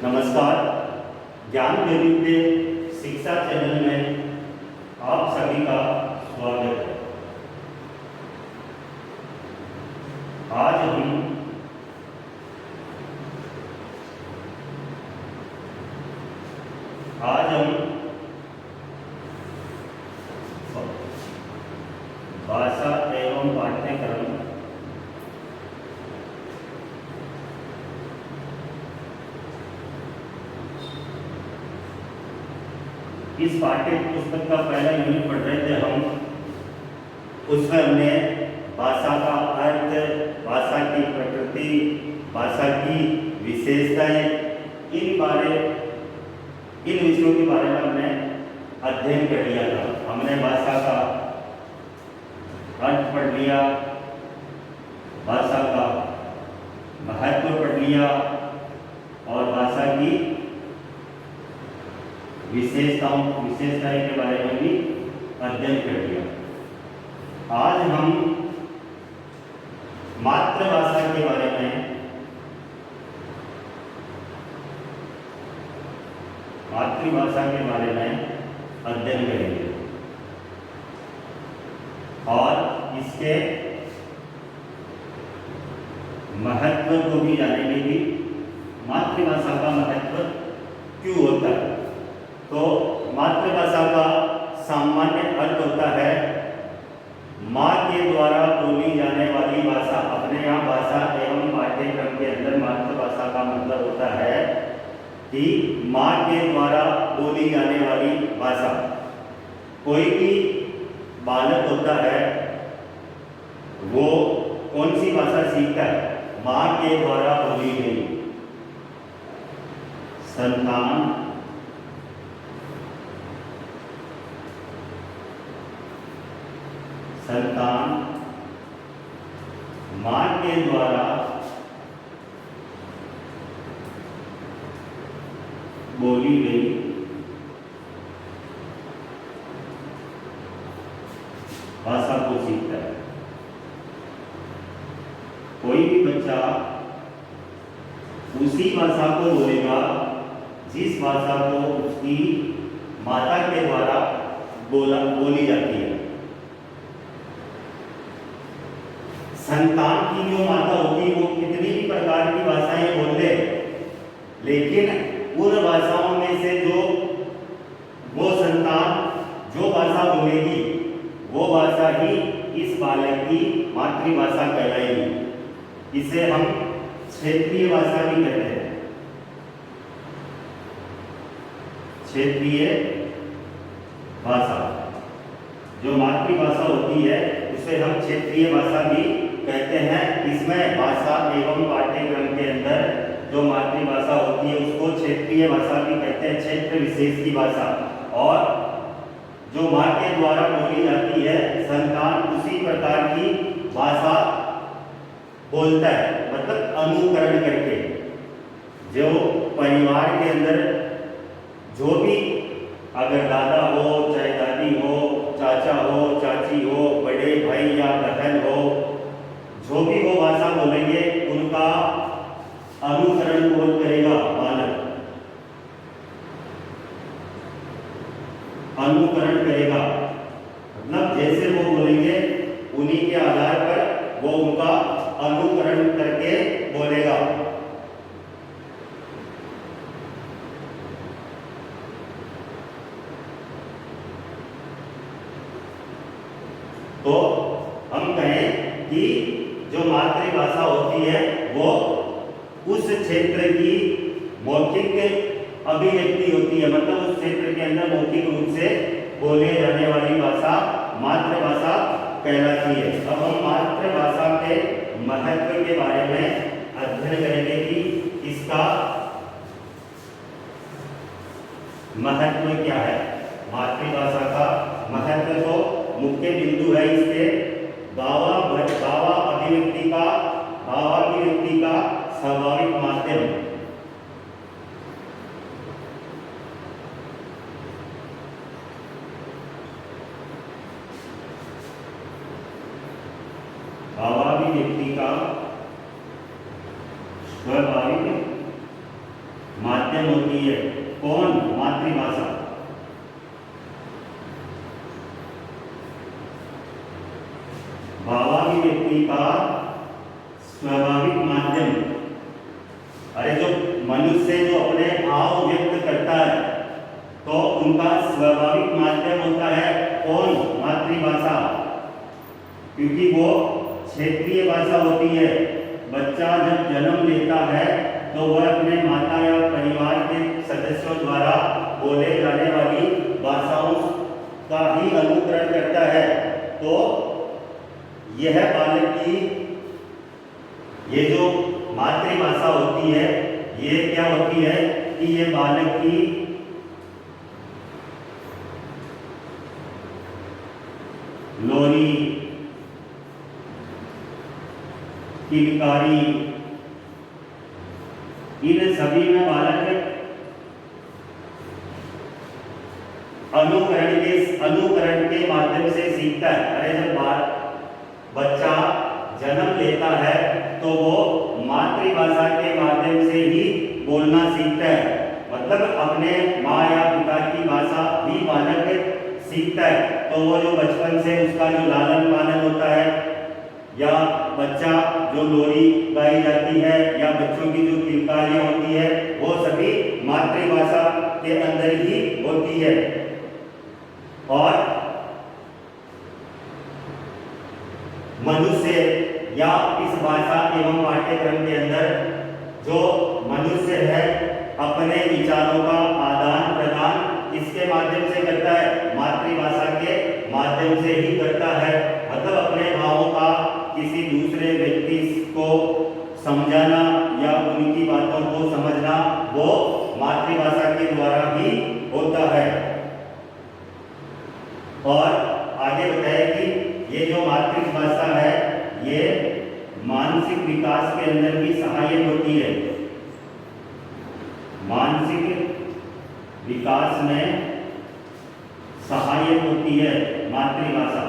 नमस्कार। ज्ञान वैविध्य शिक्षा चैनल में आप सभी का स्वागत है। आज हम भाषा एवं पाठ्यक्रम इस पाठ्य पुस्तक का पहला यूनिट पढ़ रहे थे हम। उसमें हमने भाषा का अर्थ, भाषा की प्रकृति, भाषा की विशेषताएं, इन विषयों के बारे में हमने अध्ययन कर लिया था। हमने भाषा का अर्थ पढ़ लिया, भाषा का महत्व पढ़ लिया और भाषा की विशेषताएं के बारे में भी अध्ययन कर लिया। आज हम मातृभाषा के बारे में अध्ययन करेंगे और इसके महत्व को भी जानेंगे कि मातृभाषा का महत्व क्यों होता है। तो मातृभाषा का सामान्य अर्थ होता है माँ के द्वारा बोली जाने वाली भाषा। अपने यहाँ भाषा एवं पाठ्यक्रम के अंदर मातृभाषा का मतलब होता है कि माँ के द्वारा बोली जाने वाली भाषा। कोई भी बालक होता है वो कौन सी भाषा सीखता है? माँ के द्वारा बोली गई। संतान माँ के द्वारा बोली गई भाषा को सीखता है। कोई भी बच्चा उसी भाषा को बोलेगा जिस भाषा को उसकी माता के द्वारा बोली जाती है। संतान की जो माता होगी वो कितनी भी प्रकार की भाषाएं बोल ले, लेकिन उन भाषाओं में से वो संतान जो भाषा बोलेगी वो भाषा ही इस बालक की मातृभाषा कहलाएगी। इसे हम क्षेत्रीय भाषा भी कहते हैं। क्षेत्रीय भाषा जो मातृभाषा होती है उसे हम क्षेत्रीय भाषा भी कहते हैं। इसमें भाषा एवं पाठ्यक्रम के अंदर जो मातृभाषा होती है उसको क्षेत्रीय भाषा भी कहते हैं, क्षेत्र विशेष की भाषा। और जो माँ के द्वारा बोली जाती है संतान उसी प्रकार की भाषा बोलता है, मतलब अनुकरण करके। जो परिवार के अंदर जो भी अगर दादा हो, चाहे दादी हो, चाचा हो, चाची हो, बड़े भाई या बहन हो, जो भी वो भाषा बोलेंगे उनका अनुकरण कौन करेगा? बालक अनुकरण करेगा। मतलब जैसे वो बोलेंगे उन्हीं के आधार पर वो उनका अनुकरण करके बोलेगा। तो हम कहें कि जो मातृभाषा होती है वो उस क्षेत्र की मौखिक अभिव्यक्ति होती है, मतलब उस क्षेत्र के अंदर मौखिक रूप से बोले जाने वाली भाषा मातृभाषा कहलाती है। अब हम मातृभाषा के महत्व के बारे में अध्ययन करेंगे कि इसका महत्व क्या है। मातृभाषा का महत्व तो मुख्य बिंदु है इसके भावाभिव्यक्ति का स्वाभाविक माध्यम। भावाभिव्यक्ति का स्वाभाविक माध्यम होती है। कौन? मातृभाषा। भावाभिव्यक्ति का स्वाभाविक माध्यम। अरे जो मनुष्य जो अपने भाव व्यक्त करता है तो उनका स्वाभाविक माध्यम होता है कौन? मातृभाषा। क्योंकि वो क्षेत्रीय भाषा होती है। बच्चा जब जन्म लेता है तो वह अपने माता या परिवार के सदस्यों द्वारा बोले जाने वाली भाषाओं का ही अनुकरण करता है। तो यह बालक की ये जो मातृभाषा होती है ये क्या होती है कि ये बालक की लोरी, किलकारी, इन सभी में बालक अनुकरण के माध्यम से सीखता है। अरे जब बच्चा जन्म लेता है तो वो मातृभाषा के माध्यम से ही बोलना सीखता है। मतलब अपने माँ या पिता की भाषा भी बालक सीखता है। तो वो जो बचपन से उसका जो लालन पालन होता है या बच्चा जो लोरी गाई जाती है या बच्चों की जो किलकारियाँ होती है वो सभी मातृभाषा के अंदर ही होती है। और मनुष्य या इस भाषा एवं पाठ्यक्रम के अंदर जो मनुष्य है अपने विचारों का आदान प्रदान किसके माध्यम से करता है? मातृभाषा के माध्यम से ही करता है। मतलब अपने भावों का किसी दूसरे व्यक्ति को समझाना या उनकी बातों को समझना वो मातृभाषा के द्वारा ही होता है। और आगे बताया कि ये जो मातृभाषा है ये मानसिक विकास के अंदर भी सहायक होती है। मानसिक विकास में सहायक होती है मातृभाषा।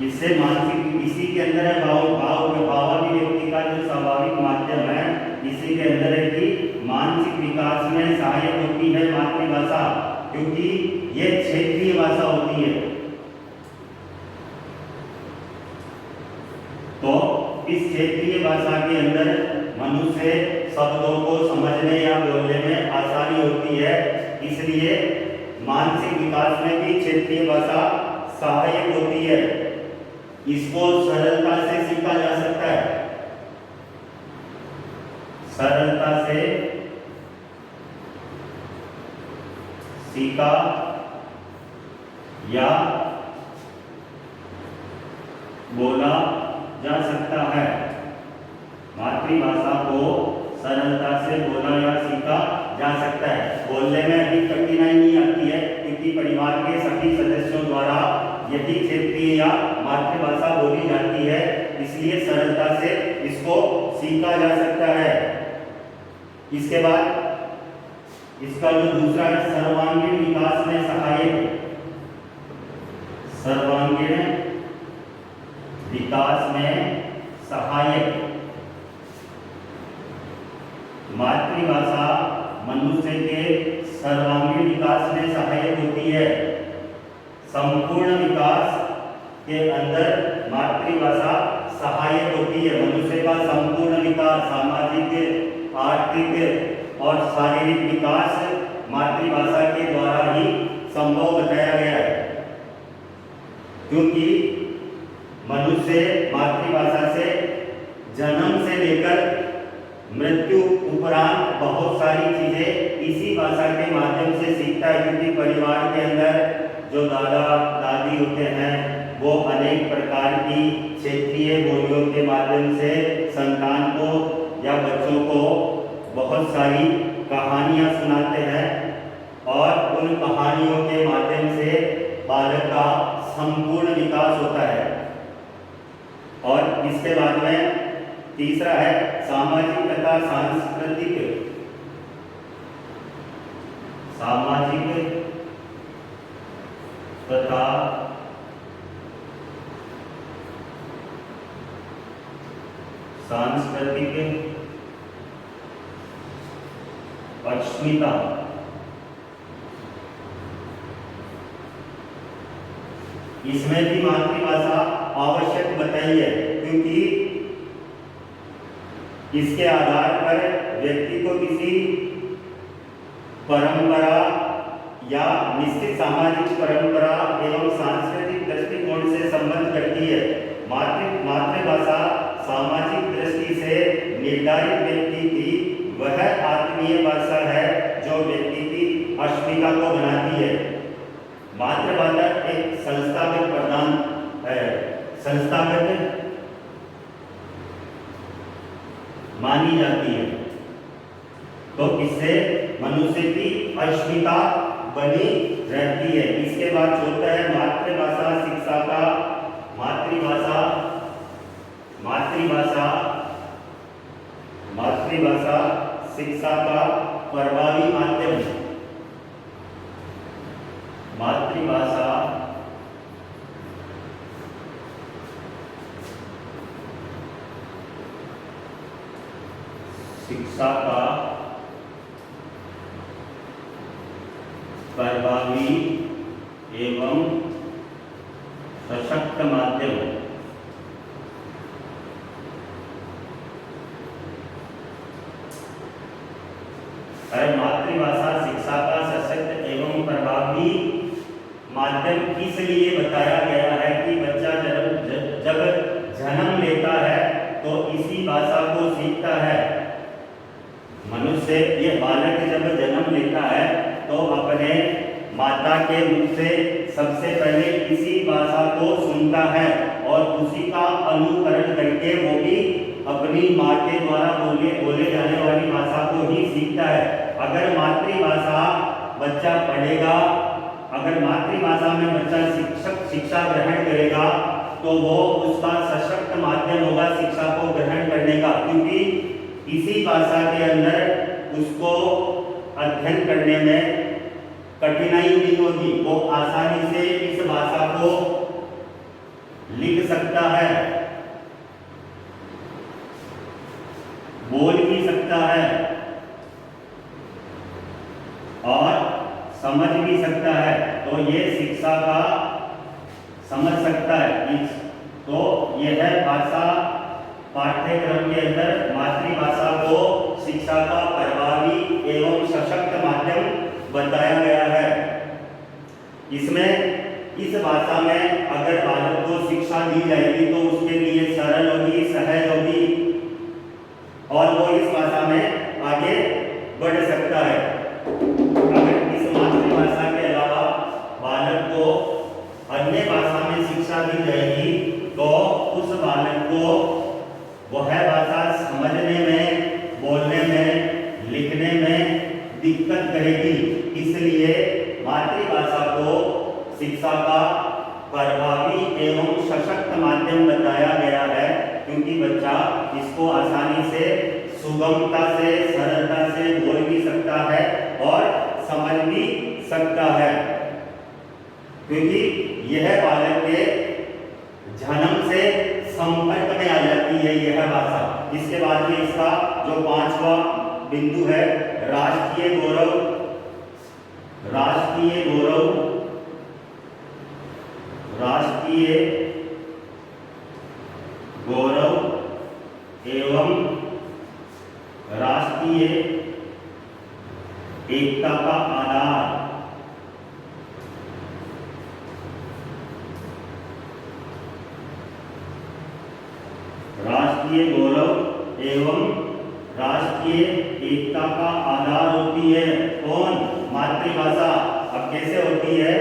इससे मानसिक इसी के अंदर है भावाभिव्यक्ति का जो स्वाभाविक माध्यम है इसी के अंदर है कि मानसिक विकास में सहायक होती है मातृभाषा, क्योंकि यह क्षेत्रीय भाषा होती है। तो इस क्षेत्रीय भाषा के अंदर मनुष्य शब्दों को समझने या बोलने में आसानी होती है। इसलिए मानसिक विकास में भी क्षेत्रीय भाषा सहायक होती है। इसको सरलता से सीखा जा सकता है। सरलता से सीखा या बोला जा सकता है। मातृभाषा को सरलता से बोला या सीखा जा सकता है। बोलने में अधिक कठिनाई नहीं आती है क्योंकि परिवार के सभी सदस्यों द्वारा यदि क्षेत्रीय या मातृभाषा बोली जाती है इसलिए सरलता से इसको सीखा जा सकता है। इसके बाद इसका जो दूसरा है सर्वांगीण विकास में सहायक। सर्वांगीण विकास में सहायक मातृभाषा मनुष्य के सर्वांगीण विकास में सहायक होती है। संपूर्ण विकास के अंदर मातृभाषा सहायक होती है। मनुष्य का संपूर्ण विकास, सामाजिक, आर्थिक और शारीरिक विकास मातृभाषा के द्वारा ही संभव बताया गया है। क्योंकि मनुष्य मातृभाषा से जन्म से लेकर मृत्यु उपरांत बहुत सारी चीजें इसी भाषा के माध्यम से सीखता है। क्योंकि परिवार के अंदर जो दादा दादी होते हैं वो अनेक प्रकार की क्षेत्रीय बोलियों के माध्यम से संतान को या बच्चों को बहुत सारी कहानियां सुनाते हैं और उन कहानियों के माध्यम से बालक का संपूर्ण विकास होता है। और इसके बाद में तीसरा है सामाजिक तथा सांस्कृतिक। सामाजिक तथा सांस्कृतिक अस्मिता इसमें भी मातृभाषा आवश्यक बताई है, क्योंकि इसके आधार पर व्यक्ति को किसी परंपरा या निश्चित सामाजिक परंपरा एवं सांस्कृतिक दृष्टिकोण से संबंध करती है। मातृभाषा सामाजिक दृष्टि से निर्धारित व्यक्ति की वह आत्मीय भाषा है जो व्यक्ति की अस्मिता को बनाती है। मातृभाषा एक संस्थागत प्रदान है, संस्थागत मानी जाती है, तो इससे मनुष्य की अस्मिता बनी रहती है। इसके बाद होता है मातृभाषा शिक्षा का मातृभाषा शिक्षा का प्रभावी माध्यम। मातृभाषा शिक्षा का प्रभावी एवं सशक्त माध्यम। मातृभाषा शिक्षा का सशक्त एवं प्रभावी माध्यम इसलिए बताया गया है कि बच्चा जब जन्म लेता है तो इसी भाषा को सीखता है। मनुष्य ये बालक जब जन्म लेता है तो अपने माता के मुख से सबसे पहले इसी भाषा को सुनता है और उसी का अनुकरण करके वो भी अपनी माँ के द्वारा बोले जाने वाली भाषा को ही सीखता है। अगर मातृभाषा बच्चा पढ़ेगा, अगर मातृभाषा में बच्चा शिक्षा ग्रहण करेगा तो वो उसका सशक्त माध्यम होगा शिक्षा को ग्रहण करने का, क्योंकि इसी भाषा के अंदर उसको अध्ययन करने में कठिनाई नहीं होगी। वो आसानी से इस भाषा को लिख सकता है, बोल भी सकता है और समझ भी सकता है। तो ये शिक्षा का समझ सकता है। तो यह भाषा पाठ्यक्रम के अंदर मातृभाषा को शिक्षा का प्रभावी एवं सशक्त माध्यम बताया गया है। इसमें इस भाषा में अगर बालक को शिक्षा दी जाएगी तो उसके लिए सरल होगी, सहज होगी और वो इस भाषा में आगे बढ़ सकता है। अगर इस मातृभाषा के अलावा बालक को अन्य भाषा में शिक्षा दी जाएगी तो उस बालक को वह भाषा समझने में, बोलने में, लिखने में दिक्कत करेगी। इसलिए मातृभाषा को शिक्षा का प्रभावी एवं सशक्त माध्यम बताया गया है, क्योंकि बच्चा इसको आसानी से, सुगमता से, सरलता से बोल भी सकता है और समझ भी सकता है, क्योंकि यह बालक के जन्म से संपर्क में आ जाती है यह भाषा। इसके बाद में इसका जो 5वां बिंदु है राष्ट्रीय गौरव एवं राष्ट्रीय एकता का आधार। राष्ट्रीय गौरव एवं राष्ट्रीय एकता का आधार होती है कौन? मातृभाषा। अब कैसे होती है?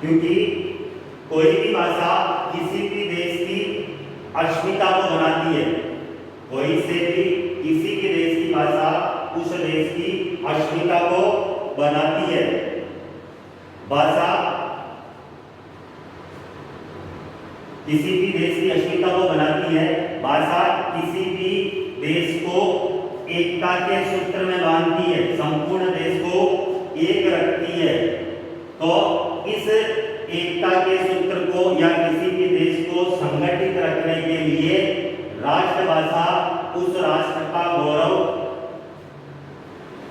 क्योंकि कोई भी भाषा किसी भी देश की अस्मिता को बनाती है। कोई से भी किसी भी देश की भाषा उस देश की अस्मिता को बनाती है। भाषा किसी भी देश की अस्मिता को बनाती है। भाषा किसी भी देश को एकता के सूत्र में बांधती है, संपूर्ण देश को एक रखती है। तो इस एकता के सूत्र को या किसी भी देश को संगठित रखने के लिए मातृभाषा उस राष्ट्र का गौरव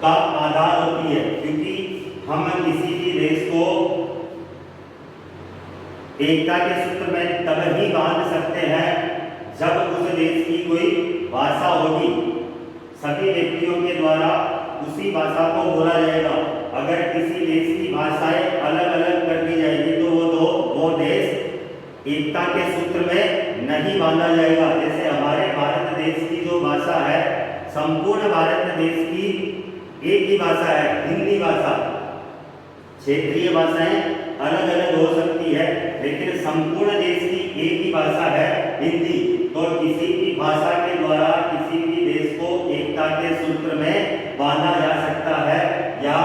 का आधार होती है, क्योंकि हम किसी भी देश को एकता के सूत्र में तब ही बांध सकते हैं जब उस देश की कोई भाषा होगी, सभी व्यक्तियों के द्वारा उसी भाषा को बोला जाएगा। अगर किसी देश की भाषाएं अलग अलग कर दी जाएगी तो वो देश एकता के सूत्र में नहीं बांधा जाएगा। जैसे हमारे भारत देश की जो भाषा है, संपूर्ण भारत देश की एक ही भाषा है, हिंदी भाषा। क्षेत्रीय भाषाएं अलग अलग हो सकती है, लेकिन संपूर्ण देश की एक ही भाषा है, हिंदी। तो किसी भी भाषा के द्वारा किसी भी देश को एकता के सूत्र में बांधा जा सकता है, या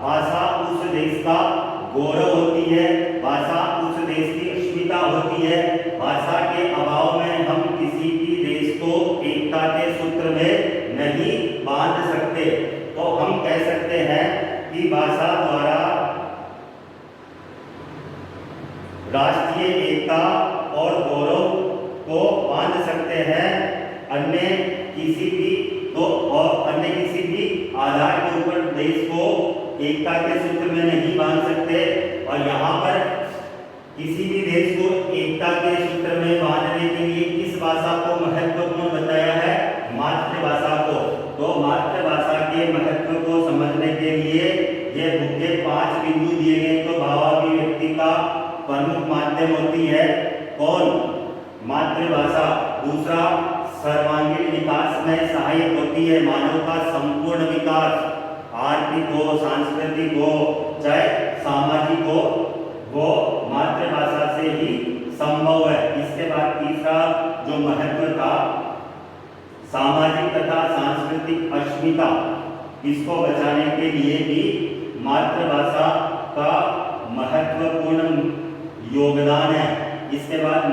भाषा उस देश का गौरव होती है, भाषा उस देश की अस्मिता होती है। भाषा के अभाव में हम किसी भी देश को एकता के सूत्र में नहीं बांध सकते। तो हम कह सकते हैं कि भाषा द्वारा राष्ट्रीय एकता और गौरव को बांध सकते हैं, अन्य किसी भी आधार के ऊपर देश को एकता के सूत्र में नहीं बांध सकते। और यहाँ पर किसी भी देश को एकता के सूत्र में बांधने के लिए किस भाषा को महत्वपूर्ण बताया है? मातृभाषा को। तो मातृभाषा के महत्व को समझने के लिए ये बुक के 5 बिंदु दिए गए। तो भावाभिव्यक्ति का प्रमुख माध्यम होती है कौन? मातृभाषा। दूसरा, सर्वांगीण विकास में सहायक होती है, मानव का संपूर्ण विकास, आर्थिक हो, सांस्कृतिक हो, चाहे सामाजिक हो, वो मातृभाषा से ही संभव है। इसके बाद तीसरा जो महत्व था, सामाजिक तथा सांस्कृतिक अस्मिता, इसको बचाने के लिए भी मातृभाषा का महत्वपूर्ण योगदान है। इसके बाद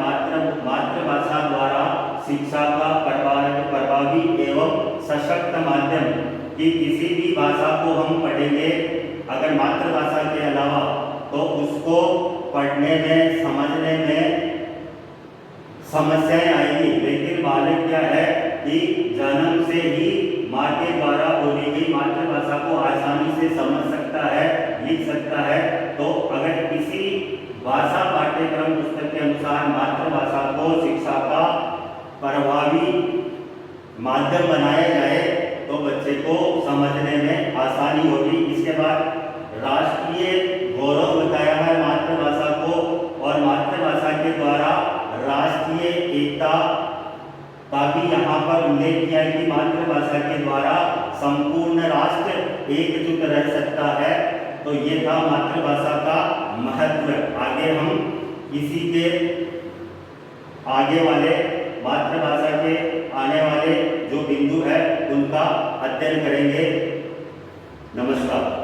मातृभाषा द्वारा शिक्षा का प्रभावी एवं सशक्त माध्यम, कि किसी भी भाषा को हम पढ़ेंगे अगर मातृभाषा के अलावा, तो उसको पढ़ने में, समझने में समस्याएं आएंगी। लेकिन बालक क्या है कि जन्म से ही माँ के द्वारा बोली गई मातृभाषा को आसानी से समझ सकता है, लिख सकता है। तो अगर किसी भाषा पाठ्यक्रम पुस्तक के अनुसार मातृभाषा को शिक्षा का प्रभावी माध्यम बनाया जाए तो बच्चे को समझने में आसानी होगी। इसके बाद राष्ट्रीय गौरव बताया है मातृभाषा को, और मातृभाषा के द्वारा राष्ट्रीय एकता का भी यहाँ पर उल्लेख किया है कि मातृभाषा के द्वारा संपूर्ण राष्ट्र एकजुट रह सकता है। तो ये था मातृभाषा का महत्व। आगे हम इसी के आगे वाले मातृभाषा के आने वाले जो बिंदु है उनका अध्ययन करेंगे। नमस्कार।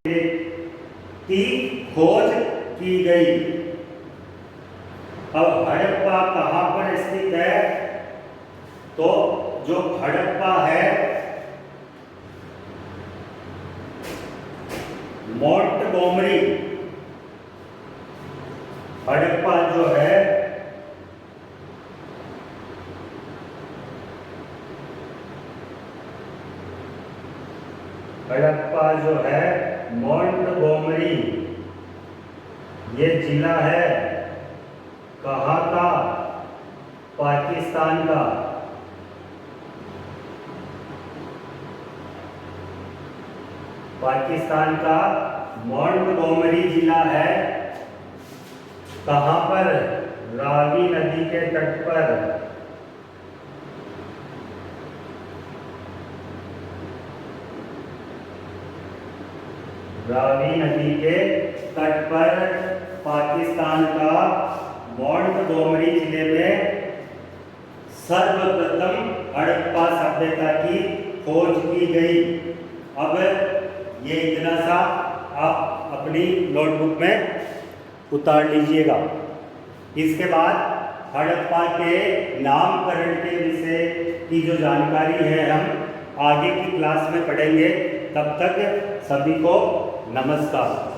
की खोज की गई। अब हड़प्पा कहाँ पर स्थित है? तो जो हड़प्पा है मोंटगोमरी, हड़प्पा जो है हड़प्पा जो है मोंटगोमरी, ये जिला है कहाँ का? पाकिस्तान का। पाकिस्तान का मोंटगोमरी जिला है। कहाँ पर? रावी नदी के तट पर। रावी नदी के तट पर पाकिस्तान का मोंटगोमरी जिले में सर्वप्रथम हड़प्पा सभ्यता की खोज की गई। अब ये इतना सा आप अपनी नोटबुक में उतार लीजिएगा। इसके बाद हड़प्पा के नामकरण के विषय की जो जानकारी है हम आगे की क्लास में पढ़ेंगे। तब तक सभी को नमस्कार।